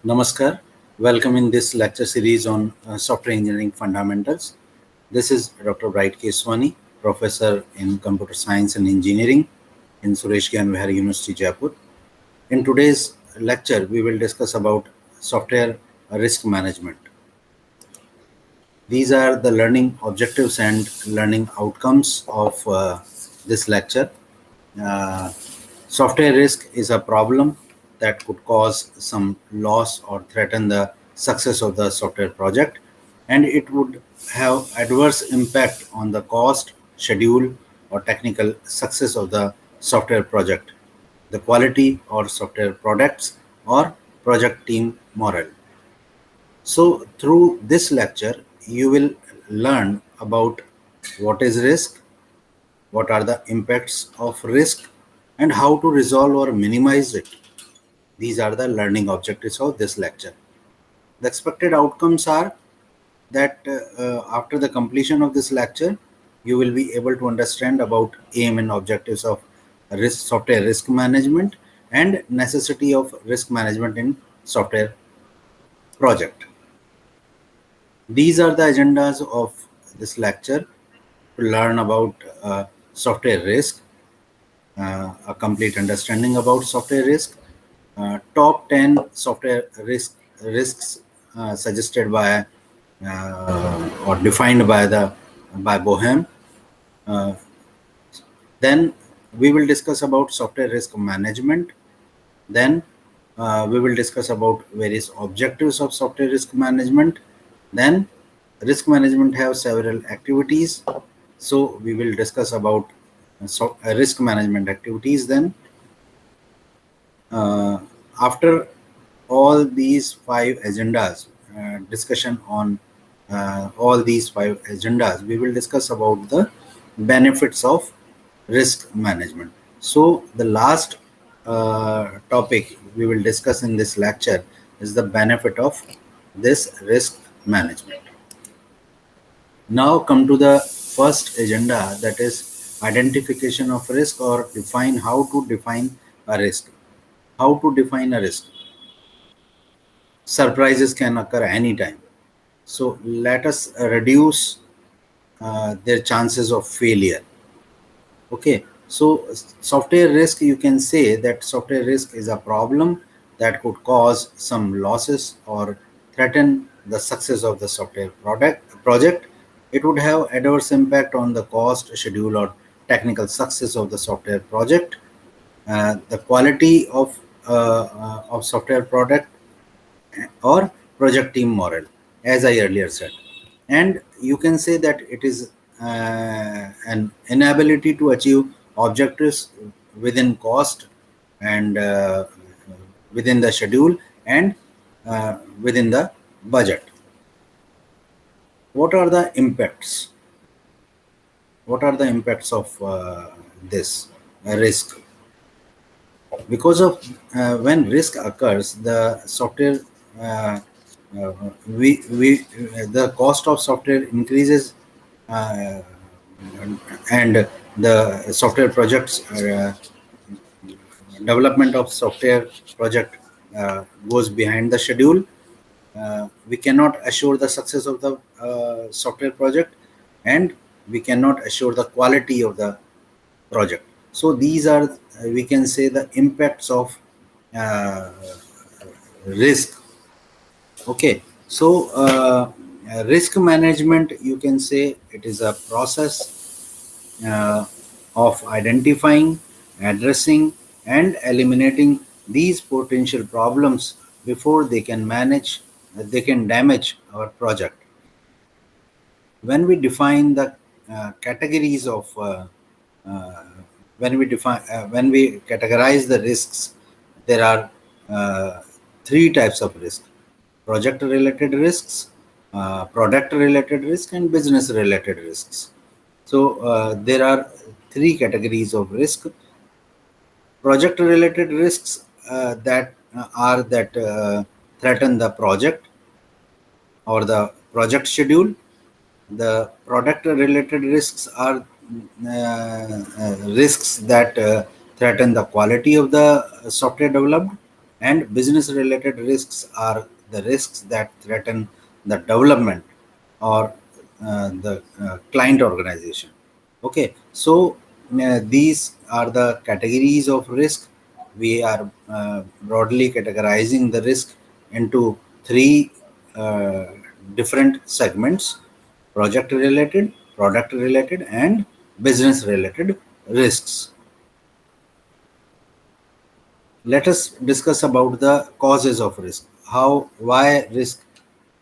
Namaskar. Welcome in this lecture series on software engineering fundamentals. This is Dr. Bright Keswani, professor in computer science and engineering in Suresh Gyan Vihar University, Jaipur. In today's lecture, we will discuss about software risk management. These are the learning objectives and learning outcomes of this lecture. Uh, Software risk is a problem that could cause some loss or threaten the success of the software project, and it would have adverse impact on the cost, schedule, or technical success of the software project, the quality or software products, or project team morale. So through this lecture, you will learn about what is risk, what are the impacts of risk, and how to resolve or minimize it. These are the learning objectives of this lecture. The expected outcomes are that after the completion of this lecture, you will be able to understand about aim and objectives of software risk management and necessity of risk management in software project. These are the agendas of this lecture: to learn about software risk, a complete understanding about software risk, top 10 software risks suggested by or defined by Bohem. Uh, then we will discuss about software risk management. Then we will discuss about various objectives of software risk management. Then risk management have several activities. So we will discuss about risk management activities. Then after all these five agendas, discussion on all these five agendas, we will discuss about the benefits of risk management. So the last topic we will discuss in this lecture is the benefit of this risk management. Now come to the first agenda, that is identification of risk, or define how to define a risk. How to define a risk? Surprises can occur anytime. So let us reduce their chances of failure. Okay, so software risk, you can say that software risk is a problem that could cause some losses or threaten the success of the software project. It would have adverse impact on the cost, schedule, or technical success of the software project, the quality of software product, or project team morale, as I earlier said. And you can say that it is an inability to achieve objectives within cost and within the schedule and within the budget. What are the impacts? What are the impacts of this risk? Because of when risk occurs, the software the cost of software increases, uh, and the software projects development of software project goes behind the schedule. We cannot assure the success of the software project, and we cannot assure the quality of the project. So these are, we can say, the impacts of uh, risk. Okay, so risk management, you can say it is a process of identifying, addressing, and eliminating these potential problems before they can damage our project. When we define the categories of uh, when we categorize the risks, there are three types of risk: project related risks, product related risk, and business related risks. So there are three categories of risk. Project related risks that are that threaten the project or the project schedule. The product related risks are risks that threaten the quality of the software developed. And business related risks are the risks that threaten the development or the client organization. Okay, so these are the categories of risk. We are broadly categorizing the risk into three uh, different segments: project related, product related, and business related risks. Let us discuss about the causes of risk. Why risk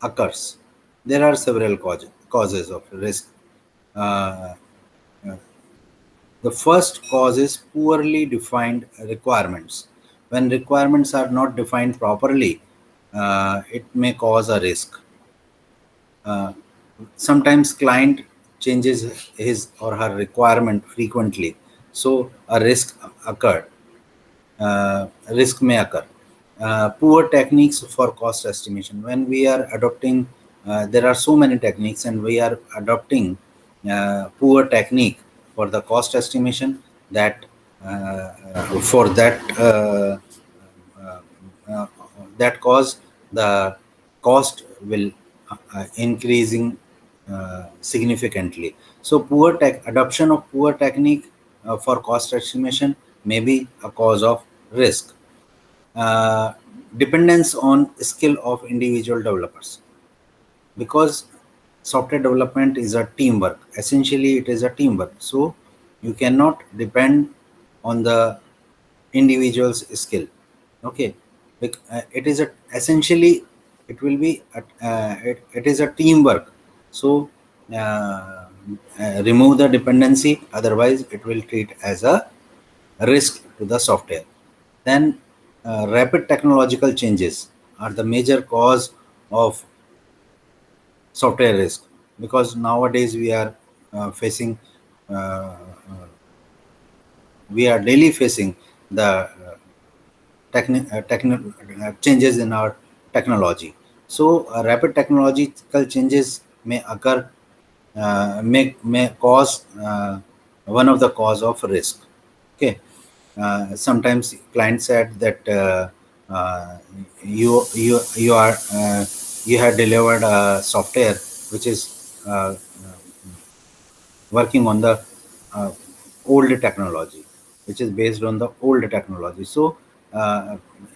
occurs? There are several causes of risk. Uh, the first cause is poorly defined requirements. When requirements are not defined properly, it may cause a risk. Uh, Sometimes client changes his or her requirement frequently, so a risk may occur. Poor techniques for cost estimation. When we are adopting, there are so many techniques, and we are adopting poor technique for the cost estimation. That for that uh, uh, that cause the cost will increasing significantly. So adoption of poor technique for cost estimation may be a cause of risk. uh, Dependence on skill of individual developers, because software development is a teamwork. Essentially it is a teamwork, so you cannot depend on the individual's skill. Okay, it is a essentially it will be it is a teamwork. So uh, remove the dependency, otherwise it will treat as a risk to the software. Then rapid technological changes are the major cause of software risk, because nowadays facing uh, we are daily facing the changes in our technology. So rapid technological changes may occur, may cause one of the cause of risk. Okay, sometimes clients said that you are you have delivered a software which is working on the uh, old technology, which is based on the old technology. So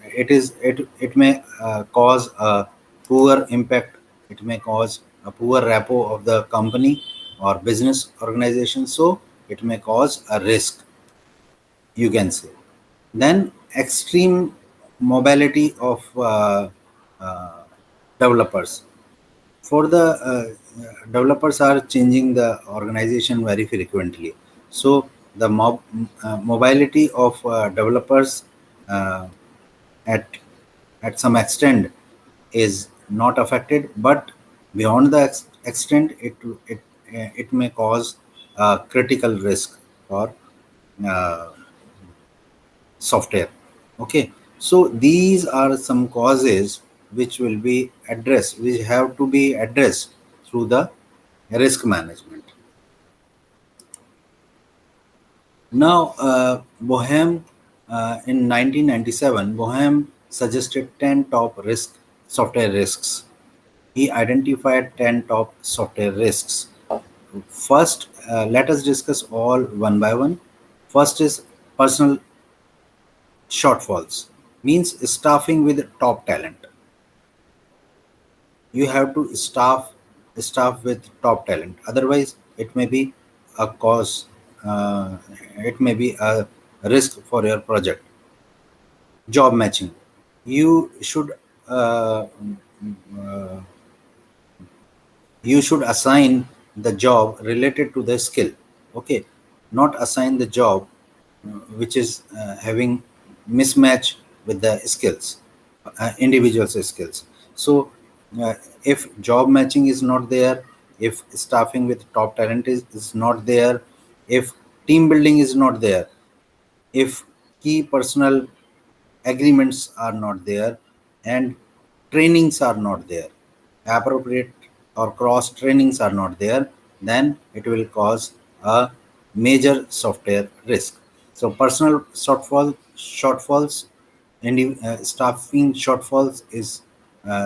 it may cause a poor impact. It may cause a poor repo of the company or business organization. So it may cause a risk, you can say. Then extreme mobility of uh, developers. For the developers are changing the organization very frequently. So the mobility of developers uh, at some extent is not affected, but beyond the extent, it may cause critical risk for uh, software. Okay, so these are some causes which will be addressed, which have to be addressed through the risk management. Now, Bohem, in 1997, Bohem suggested 10 top software risks. He identified 10 top software risks. First, let us discuss all one by one. First is personal shortfalls, means staffing with top talent. You have to staff with top talent, otherwise it may be a cause, it may be a risk for your project. Job matching, you should uh, you should assign the job related to the skill. Okay, not assign the job which is having mismatch with the skills, individuals skills. So uh, if job matching is not there, if staffing with top talent is not there, if team building is not there, if key personal agreements are not there, and trainings are not there, appropriate or cross trainings are not there, then it will cause a major software risk. So personal shortfalls, and staffing shortfalls is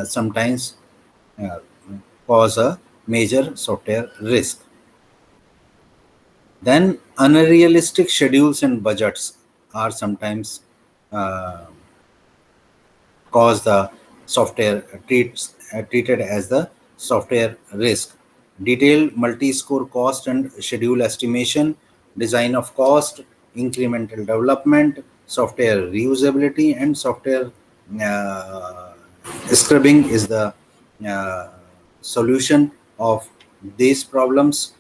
sometimes uh, cause a major software risk. Then unrealistic schedules and budgets are sometimes uh, cause the software treated as the software risk. Detailed multi-score cost and schedule estimation, design of cost, incremental development, software reusability, and software uh, scrubbing is the uh, solution of these problems.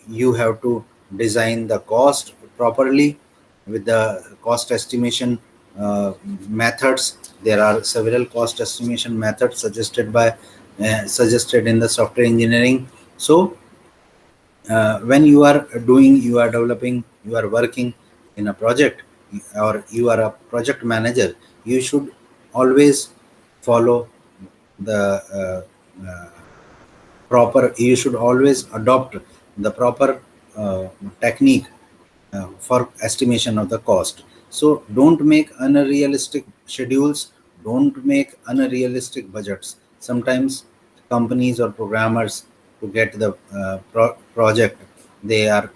You have to design the cost properly with the cost estimation uh, methods. There are several cost estimation methods suggested in the software engineering. So when you are developing, you are working in a project, or you are a project manager, you should always follow the proper you should always adopt the proper technique for estimation of the cost. So don't make unrealistic schedules, don't make unrealistic budgets. Sometimes companies or programmers, to get the project, they are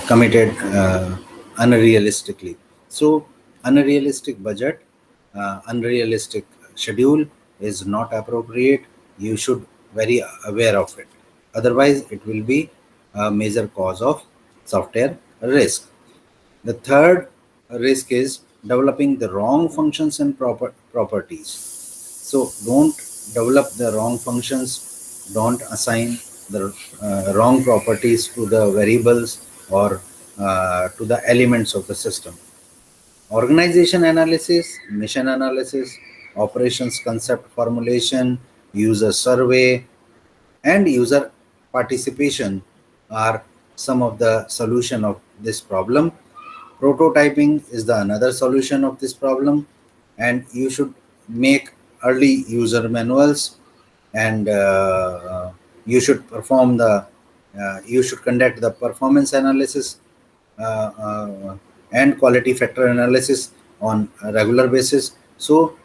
committed unrealistically. So unrealistic budget, unrealistic schedule is not appropriate. You should very aware of it. Otherwise, it will be a major cause of software risk. The third risk is developing the wrong functions and properties. So don't develop the wrong functions, don't assign the wrong properties to the variables or to the elements of the system. Organization analysis, mission analysis, operations concept formulation, user survey, and user participation are some of the solution of this problem. Prototyping is the another solution of this problem, and you should make early user manuals, and you should conduct the performance analysis and quality factor analysis on a regular basis. So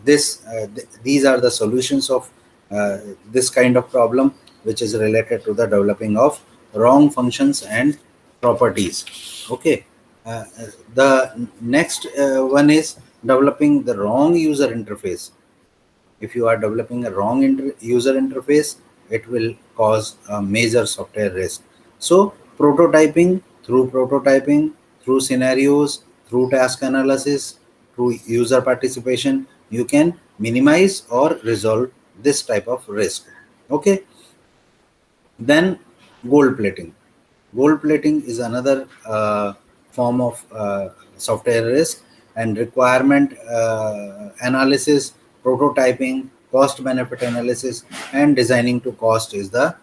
these are the solutions of uh, this kind of problem, which is related to the developing of wrong functions and properties. Okay. The next one is developing the wrong user interface. If you are developing a wrong user interface, it will cause a major software risk. So prototyping through scenarios, through task analysis, through user participation, you can minimize or resolve this type of risk. Okay. Then gold plating. Gold plating is another form of software risk, and requirement analysis, prototyping, cost benefit analysis, and designing to cost is the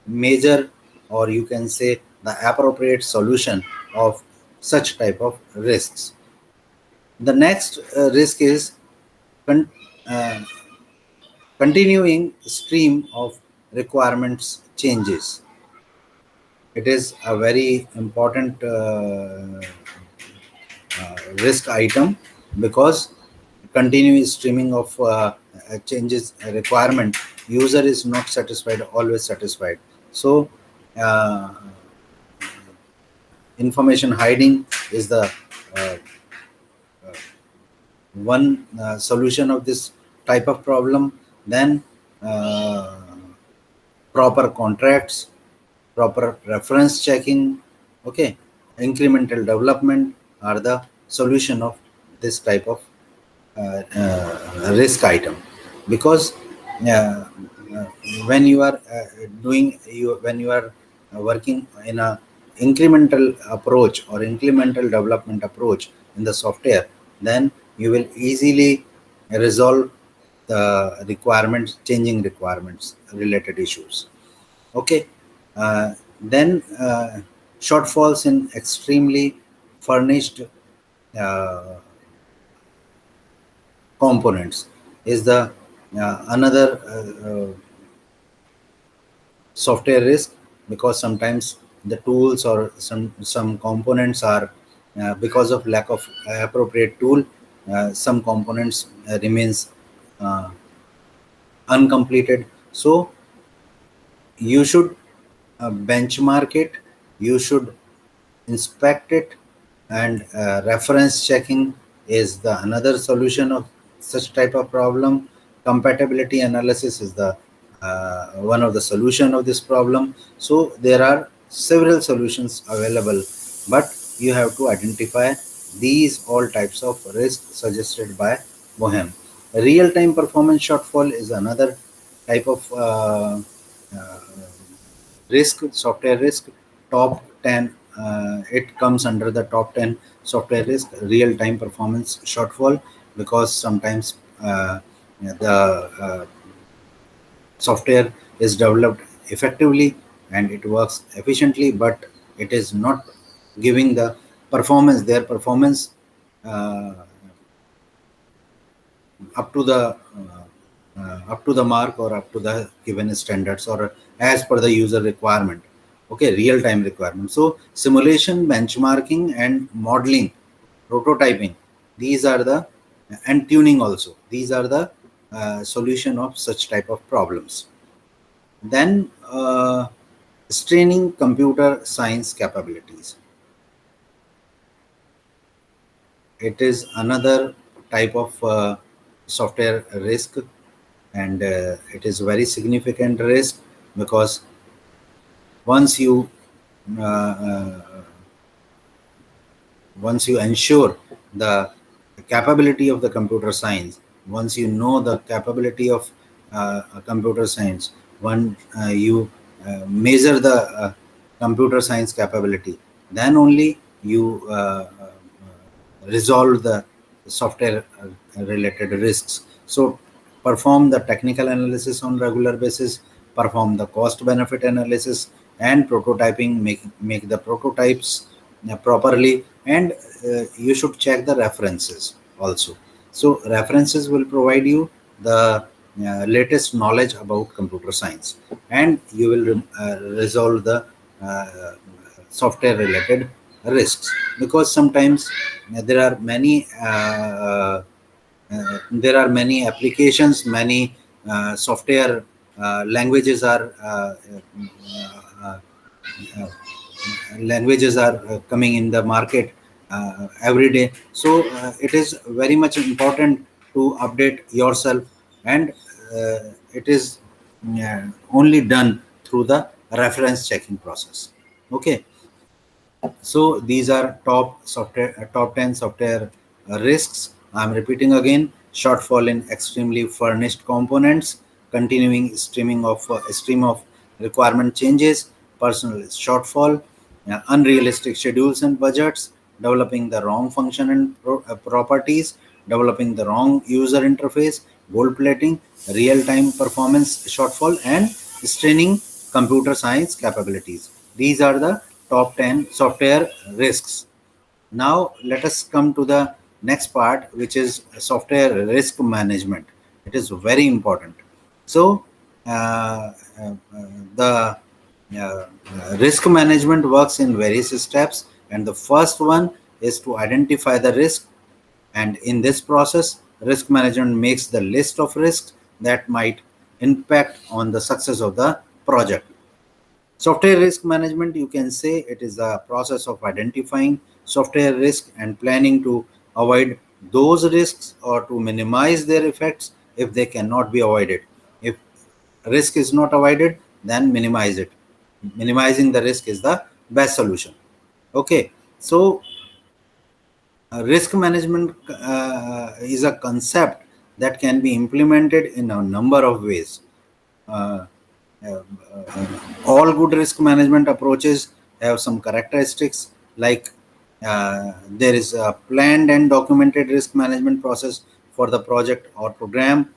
major, or you can say the appropriate solution of such type of risks. The next risk is con- uh, continuing stream of requirements changes. It is a very important risk item, because continuous streaming of changes requirement, user is not satisfied, always satisfied. So uh, information hiding is the uh, one solution of this type of problem. Then uh, proper contracts, proper reference checking, okay, incremental development are the solution of this type of risk item. Because uh, uh, when you are when you are working in a incremental approach or incremental development approach in the software, then you will easily resolve the requirements, changing requirements related issues. Okay. Then shortfalls in extremely furnished uh, components is the another software risk, because sometimes the tools or some components are because of lack of appropriate tool, some components remains uh, uncompleted. So you should benchmark it, you should inspect it, and reference checking is the another solution of such type of problem. Compatibility analysis is the one of the solution of this problem. So there are several solutions available, but you have to identify these all types of risk suggested by Bohem. Real-time performance shortfall is another type of uh, risk, software risk. Top 10, it comes under the top 10 software risk, real time performance shortfall, because sometimes the software is developed effectively and it works efficiently, but it is not giving the performance, their performance uh, up to the up to the mark or up to the given standards or as per the user requirement. Okay, real time requirement. So simulation, benchmarking, and modeling, prototyping, these are the, and tuning also, these are the solution of such type of problems. Then straining computer science capabilities, it is another type of software risk, and it is very significant risk, because once you uh, uh, once you ensure the capability of the computer science, once you know the capability of computer science, when you measure the computer science capability, then only you resolve the software related risks. So perform the technical analysis on regular basis, perform the cost benefit analysis and prototyping, make the prototypes properly, and you should check the references also. So references will provide you the latest knowledge about computer science, and you will resolve the uh, software related risks, because sometimes there are many there are many applications, many software languages are uh, uh, languages are coming in the market every day. So it is very much important to update yourself, and it is only done through the reference checking process. Okay, so these are top software, top 10 software risks. I'm repeating again: shortfall in extremely furnished components, continuing stream of requirement changes, personal shortfall, unrealistic schedules and budgets, developing the wrong function and properties, developing the wrong user interface, gold plating, real-time performance shortfall, and straining computer science capabilities. These are the top 10 software risks. Now, let us come to the next part, which is software risk management. It is very important. So, the risk management works in various steps, and the first one is to identify the risk. And in this process, risk management makes the list of risks that might impact on the success of the project. Software risk management, you can say it is a process of identifying software risk and planning to avoid those risks or to minimize their effects if they cannot be avoided. If risk is not avoided, then minimize it. Minimizing the risk is the best solution. Okay, so risk management is a concept that can be implemented in a number of ways. Uh, uh, all good risk management approaches have some characteristics, like there is a planned and documented risk management process for the project or program.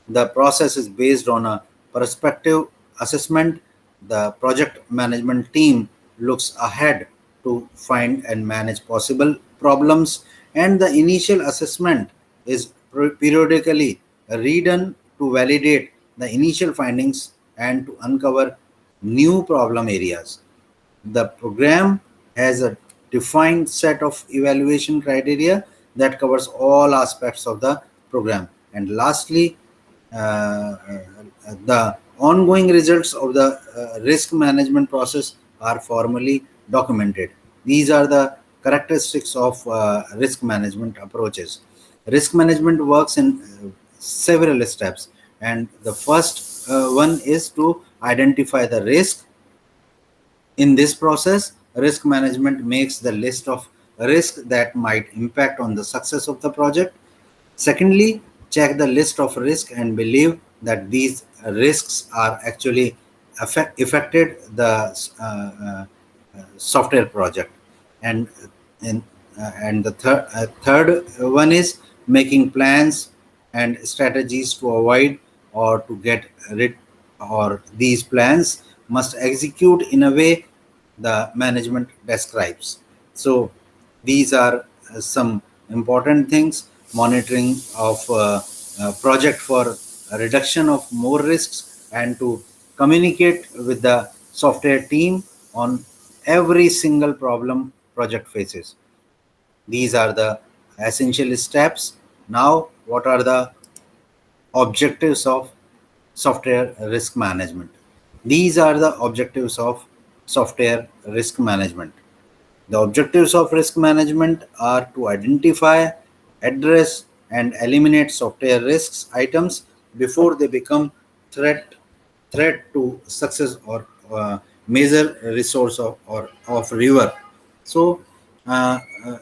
The process is based on a perspective assessment. The project management team looks ahead to find and manage possible problems, and the initial assessment is periodically redone to validate the initial findings and to uncover new problem areas. The program has a defined set of evaluation criteria that covers all aspects of the program. And lastly, the ongoing results of the risk management process are formally documented. These are the characteristics of risk management approaches. Risk management works in several steps, and the first one is to identify the risk. In this process, risk management makes the list of risks that might impact on the success of the project. Secondly, check the list of risks and believe that these risks are actually affected the software project. And and, and the third one is making plans and strategies to avoid or to get rid, or these plans must execute in a way the management describes. So these are some important things. Monitoring of project for a reduction of more risks, and to communicate with the software team on every single problem project faces. These are the essential steps. Now, what are the objectives of software risk management? These are the objectives of software risk management. The objectives of risk management are to identify, address, and eliminate software risks items before they become threat to success or major resource of river. So, uh, uh,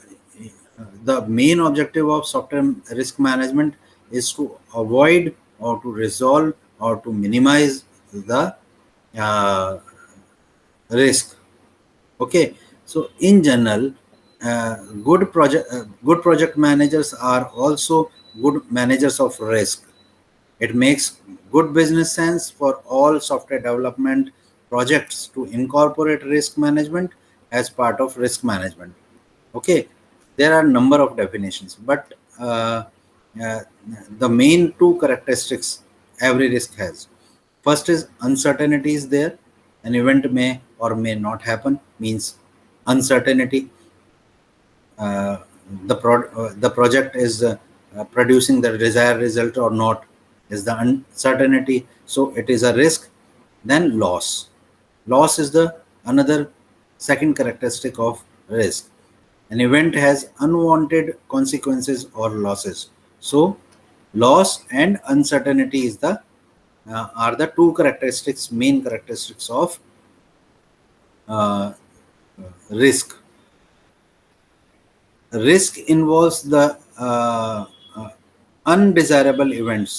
the main objective of software risk management is to avoid or to resolve or to minimize the uh, risk. Okay, so in general, good project managers are also good managers of risk. It makes good business sense for all software development projects to incorporate risk management as part of risk management. Okay, there are a number of definitions, but uh, the main two characteristics every risk has. First is uncertainty is there. An event may or may not happen, means uncertainty. uh, the project is producing the desired result or not is the uncertainty, so it is a risk. Then loss is the another second characteristic of risk. An event has unwanted consequences or losses, so loss and uncertainty is the are the two main characteristics of uh, risk. Risk involves the undesirable events.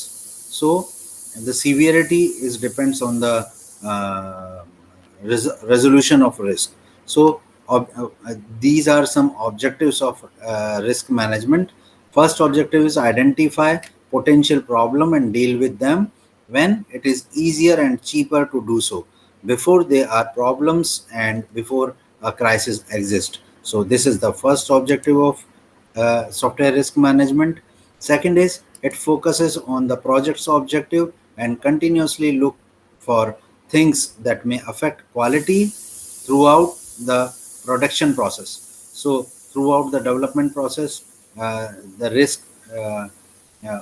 So the severity is depends on the resolution of risk. So these are some objectives of risk management. First objective is identify potential problem and deal with them when it is easier and cheaper to do so, before there are problems and before a crisis exists. So this is the first objective of software risk management. Second is it focuses on the project's objective and continuously look for things that may affect quality throughout the production process. So throughout the development process, the risk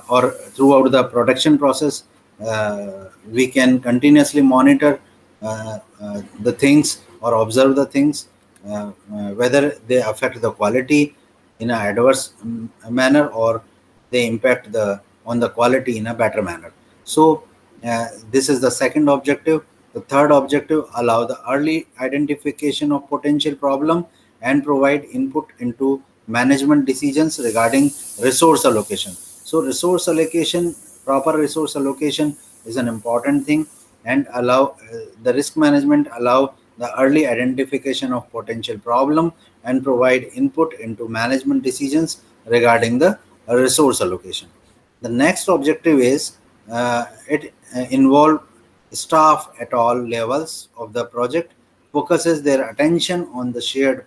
or throughout the production process, we can continuously monitor the things or observe the things, whether they affect the quality in an adverse manner or they impact the on the quality in a better manner. So this is the second objective. The third objective, allow the early identification of potential problem and provide input into management decisions regarding resource allocation. So resource allocation, proper resource allocation is an important thing, and allow the risk management allow the early identification of potential problem and provide input into management decisions regarding the resource allocation. The next objective is it involve staff at all levels of the project, focuses their attention on the shared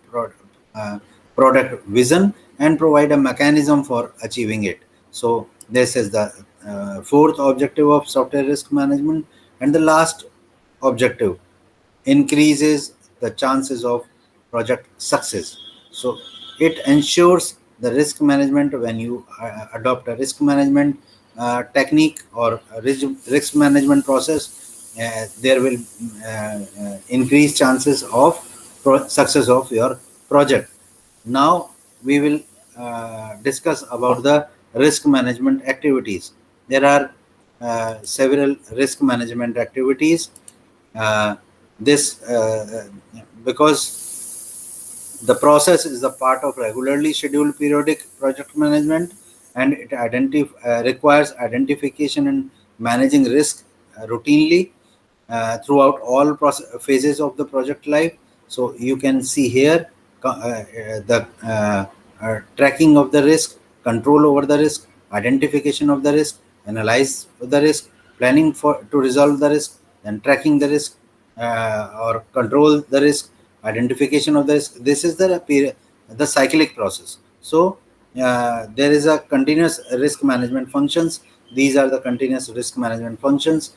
uh, product vision and provide a mechanism for achieving it. So this is the fourth objective of software risk management. And the last objective, increases the chances of project success. So it ensures the risk management. When you adopt a risk management technique or a risk management process, there will increase chances of success of your project. Now we will discuss about the risk management activities. There are several risk management activities. Uh, this because the process is a part of regularly scheduled periodic project management, and it requires identification and managing risk routinely throughout all phases of the project life. So you can see here the tracking of the risk, control over the risk, identification of the risk, analyze the risk, planning for to resolve the risk, and tracking the risk or control the risk, identification of the risk. This is the cyclic process. So there is a continuous risk management functions. These are the continuous risk management functions,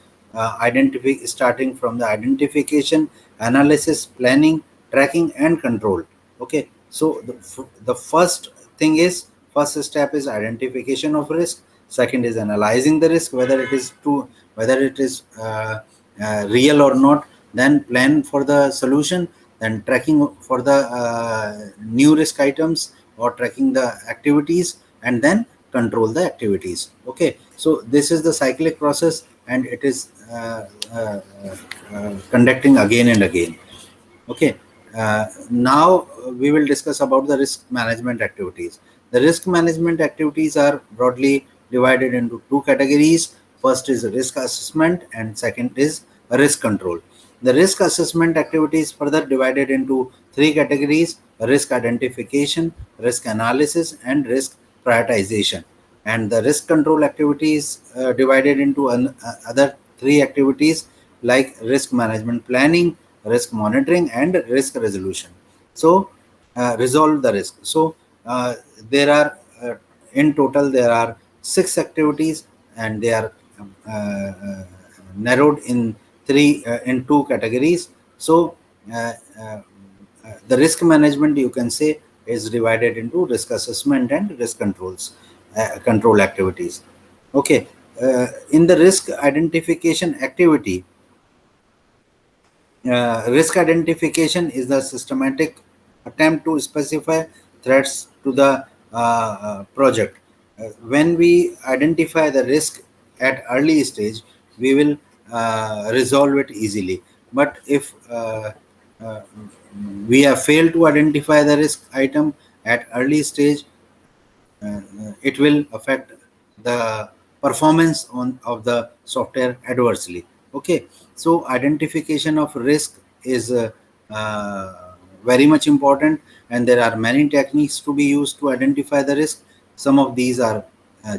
starting from the identification, analysis, planning, tracking, and control. Okay, so the first step is identification of risk. Second is analyzing the risk, whether it is real or not. Then plan for the solution. Then tracking for the new risk items or tracking the activities, and then control the activities. Okay, so this is the cyclic process, and it is conducting again and again. Okay, now we will discuss about the risk management activities. The risk management activities are broadly divided into two categories. First is risk assessment, and second is risk control. The risk assessment activities further divided into three categories: risk identification, risk analysis, and risk prioritization. And the risk control activities divided into other three activities like risk management planning, risk monitoring, and risk resolution. So resolve the risk. So there are in total there are 6 activities, and they are narrowed in two categories. So uh, uh, the risk management, you can say, is divided into risk assessment and risk control activities. Okay, in the risk identification activity, risk identification is the systematic attempt to specify threats to the project. When we identify the risk at early stage, we will resolve it easily. But if uh, we have failed to identify the risk item at early stage, it will affect the performance of the software adversely. Okay, so identification of risk is very much important, and there are many techniques to be used to identify the risk. Some of these are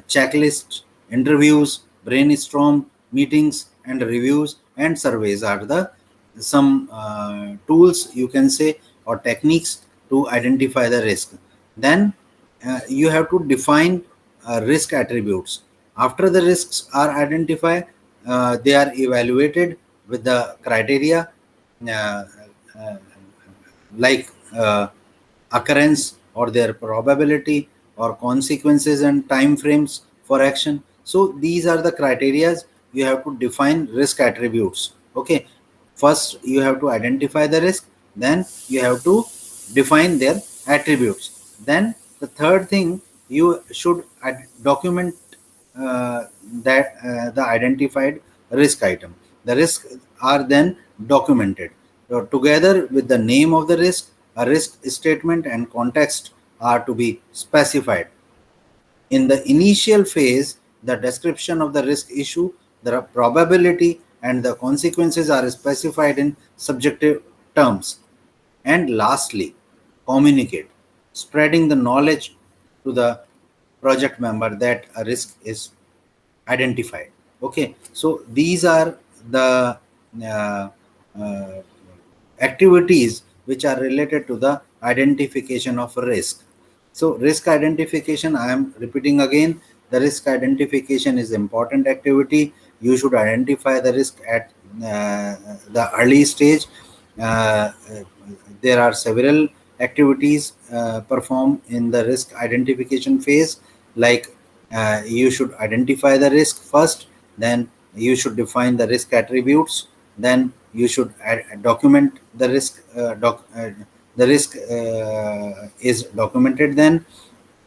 checklists, interviews, brainstorm meetings, and reviews, and surveys are the some tools, you can say, or techniques to identify the risk. Then you have to define risk attributes. After the risks are identified, they are evaluated with the criteria uh, uh, like occurrence or their probability or consequences and time frames for action. So these are the criteria. You have to define risk attributes. Okay, first you have to identify the risk, then you have to define their attributes. Then the third thing, you should document that the identified risk item. The risks are then documented. So together with the name of the risk, a risk statement and context are to be specified. In the initial phase, the description of the risk issue, the probability, and the consequences are specified in subjective terms. And lastly, communicate, spreading the knowledge to the project member that a risk is identified. Okay, so these are the uh, uh, activities which are related to the identification of risk. So risk identification, I am repeating again, the risk identification is important activity. You should identify the risk at the early stage. uh, there are several activities performed in the risk identification phase, like you should identify the risk first, then you should define the risk attributes, then you should document the risk. The risk is documented,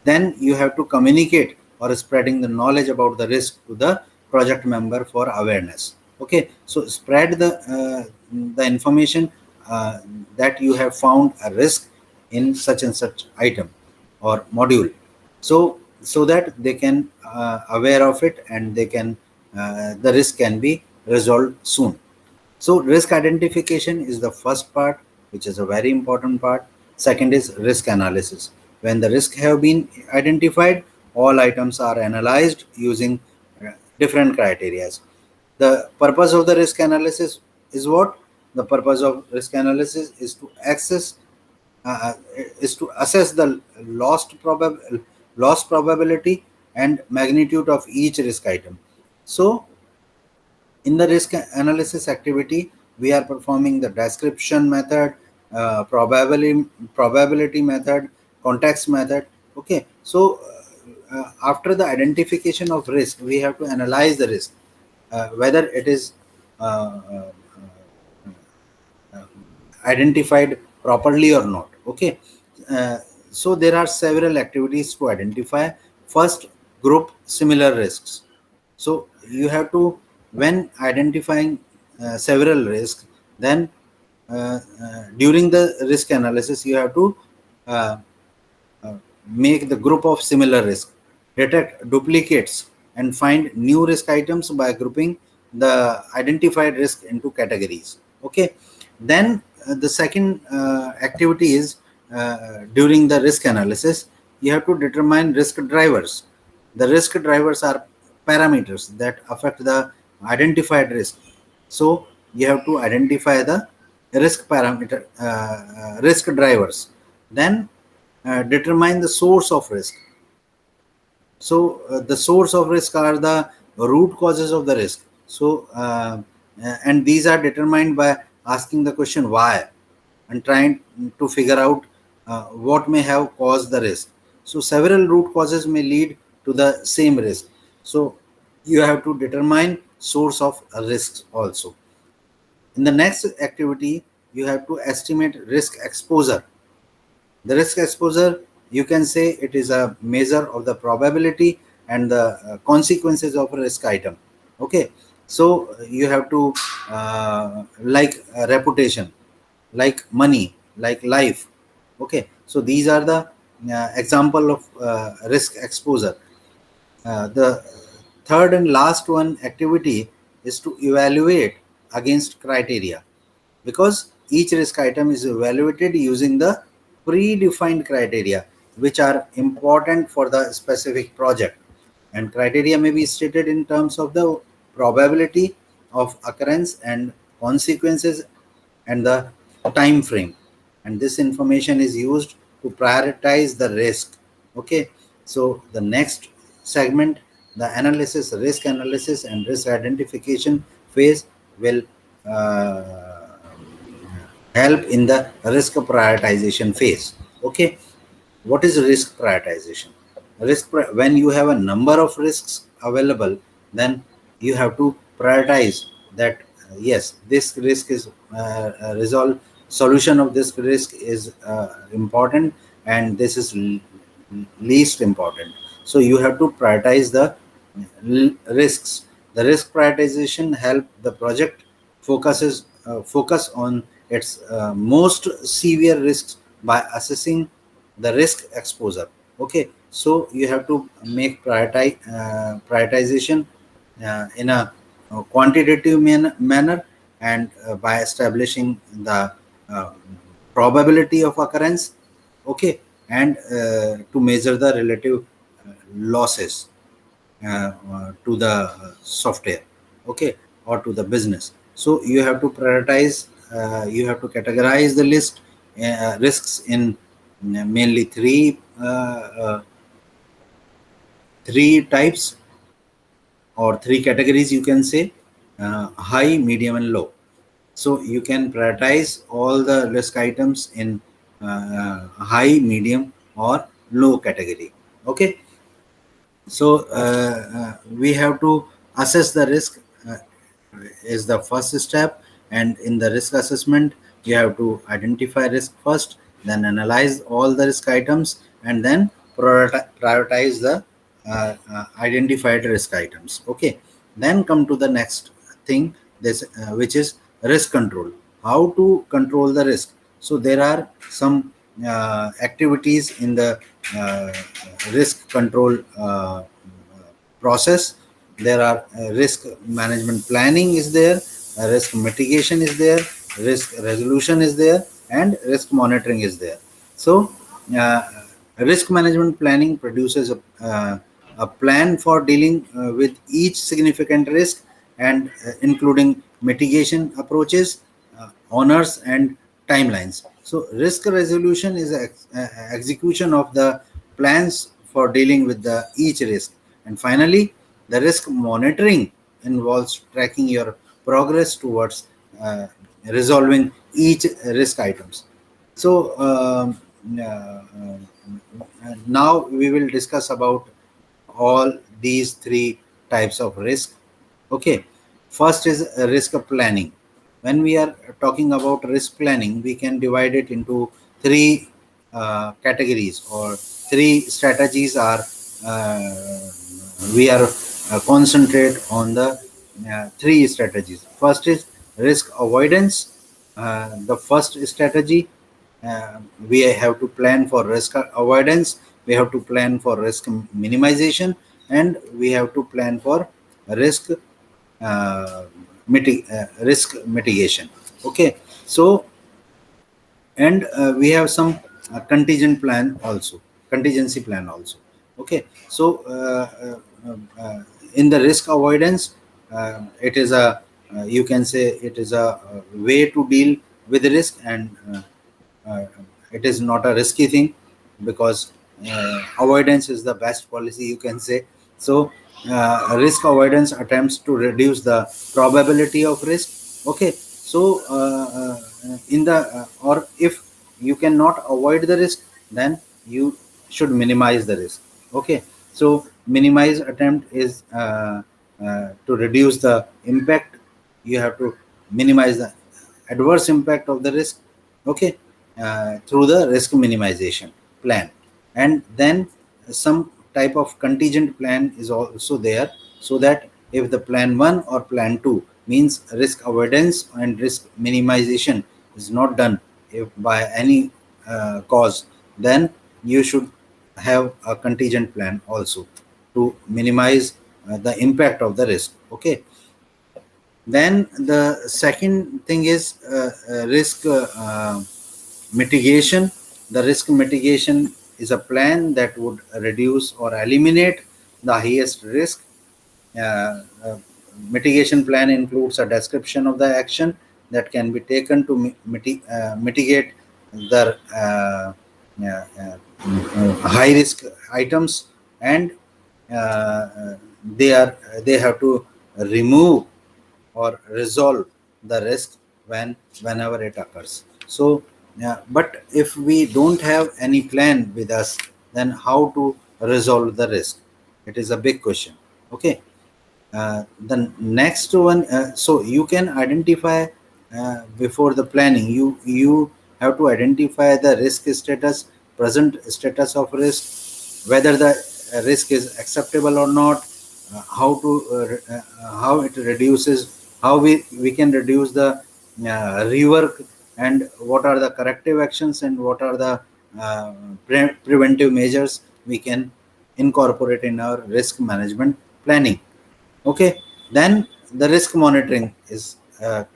then you have to communicate or spreading the knowledge about the risk to the project member for awareness. Okay, so spread the information that you have found a risk in such and such item or module, so that they can aware of it, and they can the risk can be resolved soon. So risk identification is the first part, which is a very important part. Second is risk analysis. When the risk have been identified, all items are analyzed using different criteria. The purpose of the risk analysis is what? The purpose of risk analysis is to assess the loss probability and magnitude of each risk item. So in the risk analysis activity, we are performing the description method, probability method, context method. Okay, so after the identification of risk, we have to analyze the risk, whether it is identified properly or not. Okay, so there are several activities to identify. First, group similar risks. So you have to, when identifying several risks, then during the risk analysis, you have to uh, make the group of similar risk, detect duplicates, and find new risk items by grouping the identified risk into categories. Okay, then the second activity is, during the risk analysis, you have to determine risk drivers. The risk drivers are parameters that affect the identified risk. So you have to identify the risk drivers, then determine the source of risk. So the source of risk are the root causes of the risk. So and these are determined by asking the question why, and trying to figure out what may have caused the risk. So several root causes may lead to the same risk. So you have to determine source of risks also. In the next activity, you have to estimate risk exposure. The risk exposure, you can say it is a measure of the probability and the consequences of a risk item. Okay, so you have to like reputation, like money, like life. Okay, so these are the example of risk exposure. The third and last one activity is to evaluate against criteria, because each risk item is evaluated using the predefined criteria which are important for the specific project, and criteria may be stated in terms of the probability of occurrence and consequences and the time frame, and this information is used to prioritize the risk. Okay, so the next segment, the risk analysis and risk identification phase, will help in the risk prioritization phase. Okay, what is risk prioritization? When you have a number of risks available, then you have to prioritize that. Yes, this risk is resolved. Solution of this risk is important, and this is least important. So you have to prioritize the risks. The risk prioritization help the project focus on its most severe risks by assessing the risk exposure. Okay, so you have to make prioritization in a quantitative manner, and by establishing the uh, probability of occurrence. Okay, and to measure the relative losses to the software, okay, or to the business. So you have to prioritize, you have to categorize the list risks in mainly three types, or three categories, you can say: high, medium, and low. So you can prioritize all the risk items in high, medium, or low category. Okay, so we have to assess the risk is the first step, and in the risk assessment you have to identify risk first, then analyze all the risk items, and then prioritize the identified risk items. Okay, then come to the next thing, this which is risk control. How to control the risk? So there are some activities in the uh, risk control process. There are risk management planning is there, risk mitigation is there, risk resolution is there, and risk monitoring is there. So uh, risk management planning produces a plan for dealing with each significant risk, and including mitigation approaches, honors, and timelines. So risk resolution is execution of the plans for dealing with the each risk. And finally, the risk monitoring involves tracking your progress towards resolving each risk items. So now we will discuss about all these three types of risk. Okay, first is risk planning. When we are talking about risk planning, we can divide it into three categories, or three strategies are we are concentrate on the three strategies. First is risk avoidance. The first strategy, we have to plan for risk avoidance, we have to plan for risk minimization, and we have to plan for risk risk mitigation. Okay, so and we have some contingency plan also. Okay, so in the risk avoidance, it is a you can say it is a way to deal with risk, and uh, it is not a risky thing, because avoidance is the best policy, you can say. So risk avoidance attempts to reduce the probability of risk. Okay, so in the or if you cannot avoid the risk, then you should minimize the risk. Okay, so minimize attempt is to reduce the impact. You have to minimize the adverse impact of the risk. Okay, through the risk minimization plan. And then some type of contingent plan is also there, so that if the plan 1 or plan 2 means risk avoidance and risk minimization is not done, if by any cause, then you should have a contingent plan also to minimize the impact of the risk. Okay, then the second thing is risk mitigation. The risk mitigation is a plan that would reduce or eliminate the highest risk. Mitigation plan includes a description of the action that can be taken to mitigate the high risk items, and they have to remove or resolve the risk whenever it occurs. So but if we don't have any plan with us, then how to resolve the risk? It is a big question. Okay, the next one, so you can identify before the planning, you have to identify the risk status, present status of risk, whether the risk is acceptable or not, how it reduces, how we can reduce the rework, and what are the corrective actions, and what are the preventive measures we can incorporate in our risk management planning. Okay, then the risk monitoring is the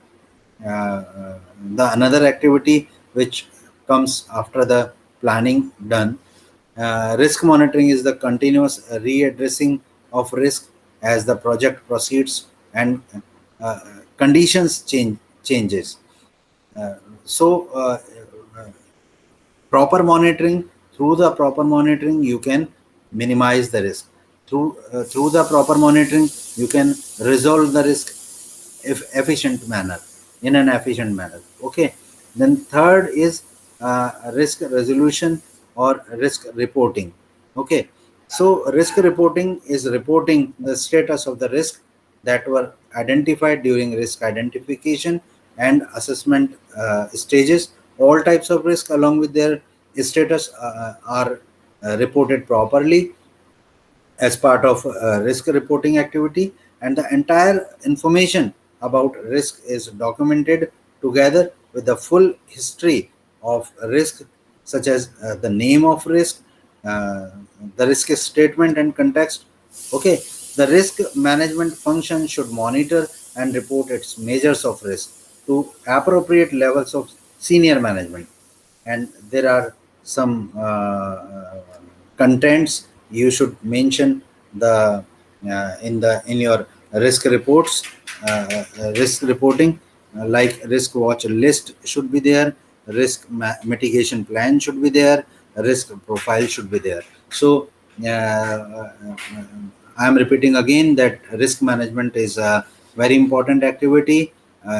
another activity which comes after the planning done. Risk monitoring is the continuous readdressing of risk as the project proceeds and uh, conditions changes. Uh, so proper monitoring, through the proper monitoring you can minimize the risk. Through the proper monitoring you can resolve the risk if efficient manner in an efficient manner. Okay, then third is risk resolution or risk reporting. Okay, so risk reporting is reporting the status of the risk that were identified during risk identification and assessment stages. All types of risk along with their status are reported properly as part of risk reporting activity, and the entire information about risk is documented together with the full history of risk, such as the name of risk, uh, the risk statement and context. Okay, the risk management function should monitor and report its measures of risk to appropriate levels of senior management, and there are some contents you should mention the in your risk reports, risk reporting, like risk watch list should be there, risk mitigation plan should be there, risk profile should be there. So I am repeating again that risk management is a very important activity.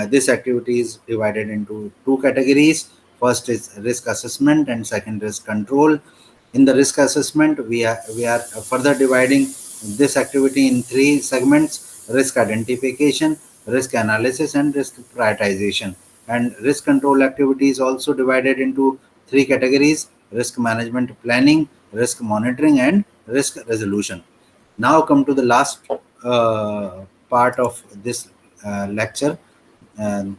This activity is divided into two categories. First is risk assessment and second risk control. In the risk assessment, we are further dividing this activity in three segments: risk identification, risk analysis, and risk prioritization. And risk control activity is also divided into three categories: risk management planning, risk monitoring, and risk resolution. Now come to the last part of this lecture. Um,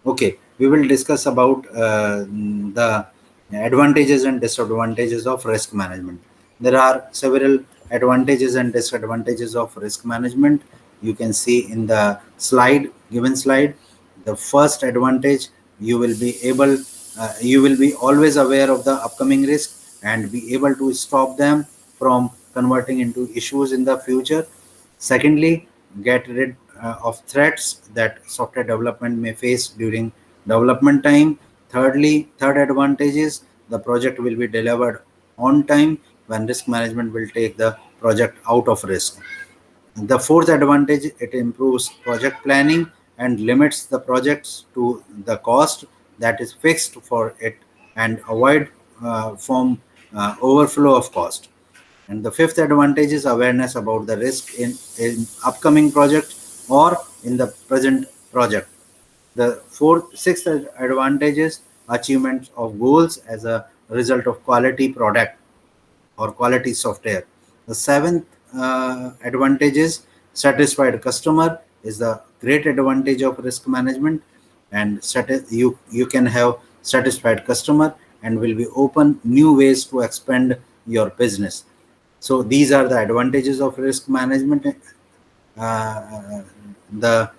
Okay, we will discuss about the advantages and disadvantages of risk management. There are several advantages and disadvantages of risk management. You can see in the slide, given slide. The first advantage, you will be always aware of the upcoming risk and be able to stop them from converting into issues in the future. Secondly, get rid of threats that software development may face during development time. Thirdly, third advantage is the project will be delivered on time when risk management will take the project out of risk. The fourth advantage, it improves project planning and limits the projects to the cost that is fixed for it and avoid from overflow of cost. And the fifth advantage is awareness about the risk in upcoming project or in the present project. The sixth advantage is achievement of goals as a result of quality product or quality software. The seventh advantage is satisfied customer is the great advantage of risk management, and you can have satisfied customer and will be open new ways to expand your business. So these are the advantages of risk management. The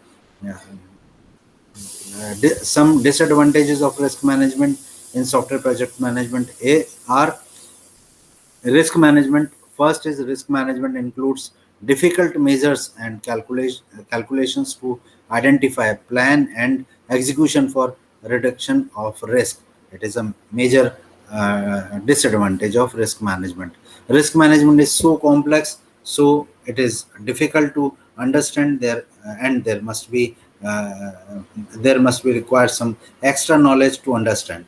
some disadvantages of risk management in software project management are risk management. First is risk management includes difficult measures and calculations to identify, plan, and execution for reduction of risk. It is a major disadvantage of risk management. Risk management is so complex, so it is difficult to understand there, and there must be required some extra knowledge to understand.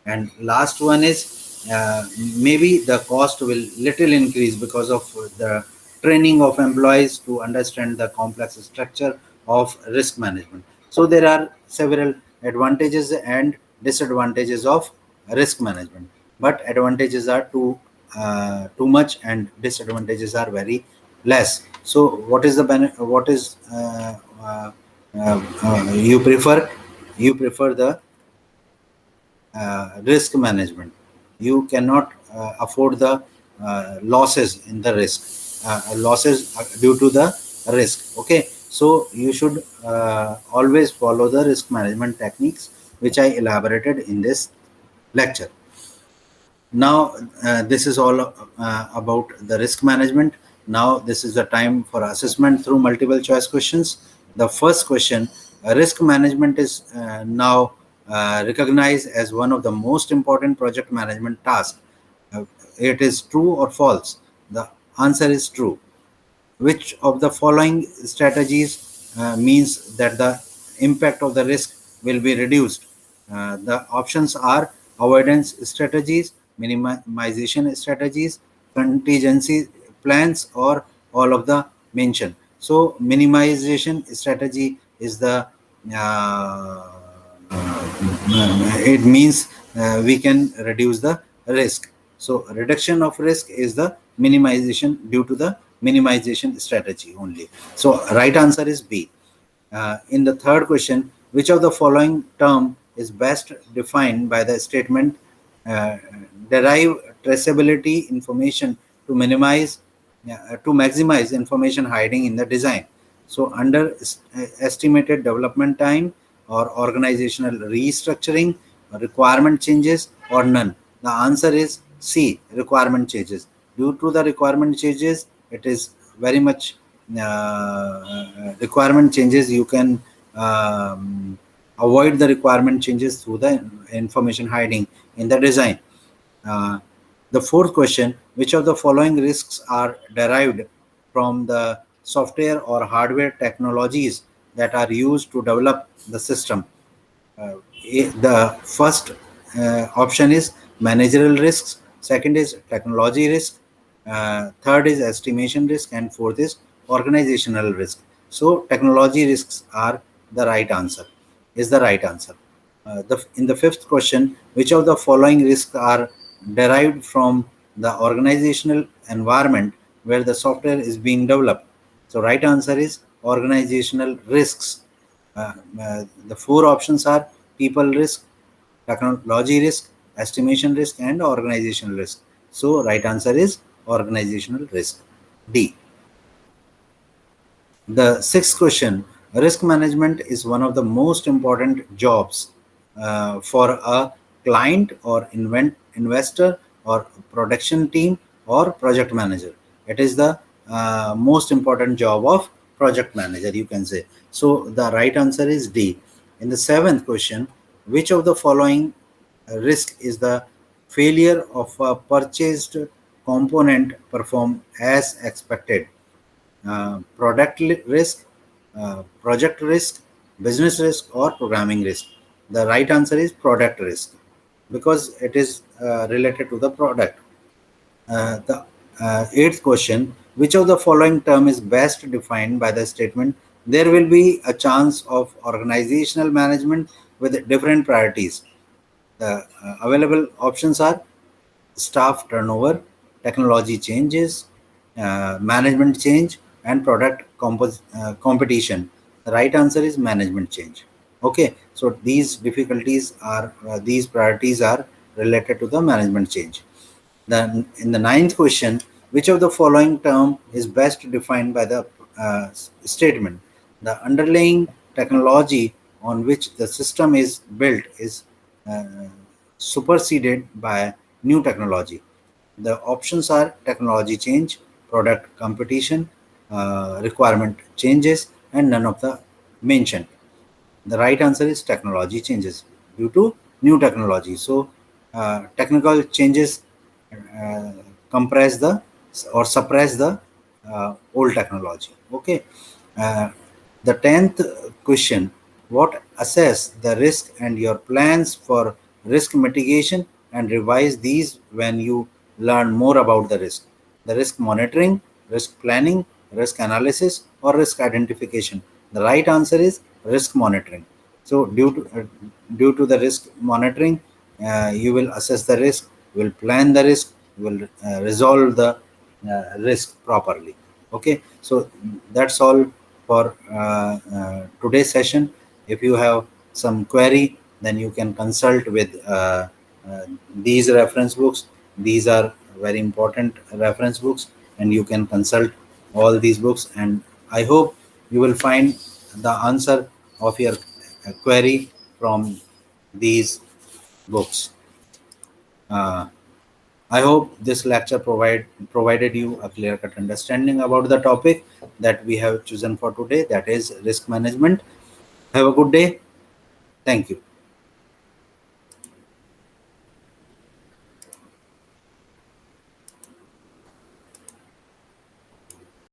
And last one is maybe the cost will little increase because of the training of employees to understand the complex structure of risk management. So there are several advantages and disadvantages of risk management, but advantages are too much and disadvantages are very less. So what is the what is you prefer the risk management. You cannot afford the losses in the risk, losses due to the risk. Okay, so you should always follow the risk management techniques which I elaborated in this lecture. Now this is all about the risk management. Now this is the time for assessment through multiple choice questions. The first question: risk management is now recognized as one of the most important project management tasks. It is true or false? The answer is true. Which of the following strategies means that the impact of the risk will be reduced? The options are avoidance strategies, minimization strategies, contingency plans, or all of the mentioned. So minimization strategy is the it means we can reduce the risk. So reduction of risk is the minimization due to the minimization strategy only. So right answer is B. In the third question, which of the following term is best defined by the statement uh, derive traceability information to minimize to maximize information hiding in the design? So under estimated development time, or organizational restructuring, requirement changes, or none. The answer is C, requirement changes. Due to the requirement changes, it is very much requirement changes. You can avoid the requirement changes through the information hiding in the design. Uh, the fourth question, which of the following risks are derived from the software or hardware technologies that are used to develop the system? The first option is managerial risks, second is technology risk, third is estimation risk, and fourth is organizational risk. So technology risks are the right answer, is the right answer. In the fifth question, which of the following risks are derived from the organizational environment where the software is being developed? So right answer is organizational risks. The four options are people risk, technology risk, estimation risk, and organizational risk. So right answer is organizational risk, D. The sixth question, risk management is one of the most important jobs for a client or investor or production team or project manager. It is the most important job of project manager, you can say. So the right answer is D. In the seventh question, which of the following risk is the failure of a purchased component perform as expected? Product risk, project risk, business risk, or programming risk? The right answer is product risk, because it is related to the product. The eighth question, which of the following term is best defined by the statement there will be a chance of organizational management with different priorities? The available options are staff turnover, technology changes, management change, and product competition. The right answer is management change. Okay, so these difficulties are these priorities are related to the management change. Then in the ninth question, which of the following term is best defined by the statement the underlying technology on which the system is built is uh, superseded by new technology? The options are technology change, product competition, requirement changes, and none of the mentioned. The right answer is technology changes due to new technology. So technical changes uh, compress the or suppress the old technology. Okay. Uh, the 10th question, what assess the risk and your plans for risk mitigation and revise these when you learn more about the risk? The risk monitoring, risk planning, risk analysis, or risk identification? The right answer is risk monitoring. So due to the risk monitoring, you will assess the risk, you will plan the risk, you will resolve the risk properly. Okay, so that's all for today's session. If you have some query, then you can consult with these reference books. These are very important reference books, and you can consult all these books, and I hope you will find the answer of your query from these books. Uh, I hope this lecture provided you a clear-cut understanding about the topic that we have chosen for today, that is risk management. Have a good day. Thank you.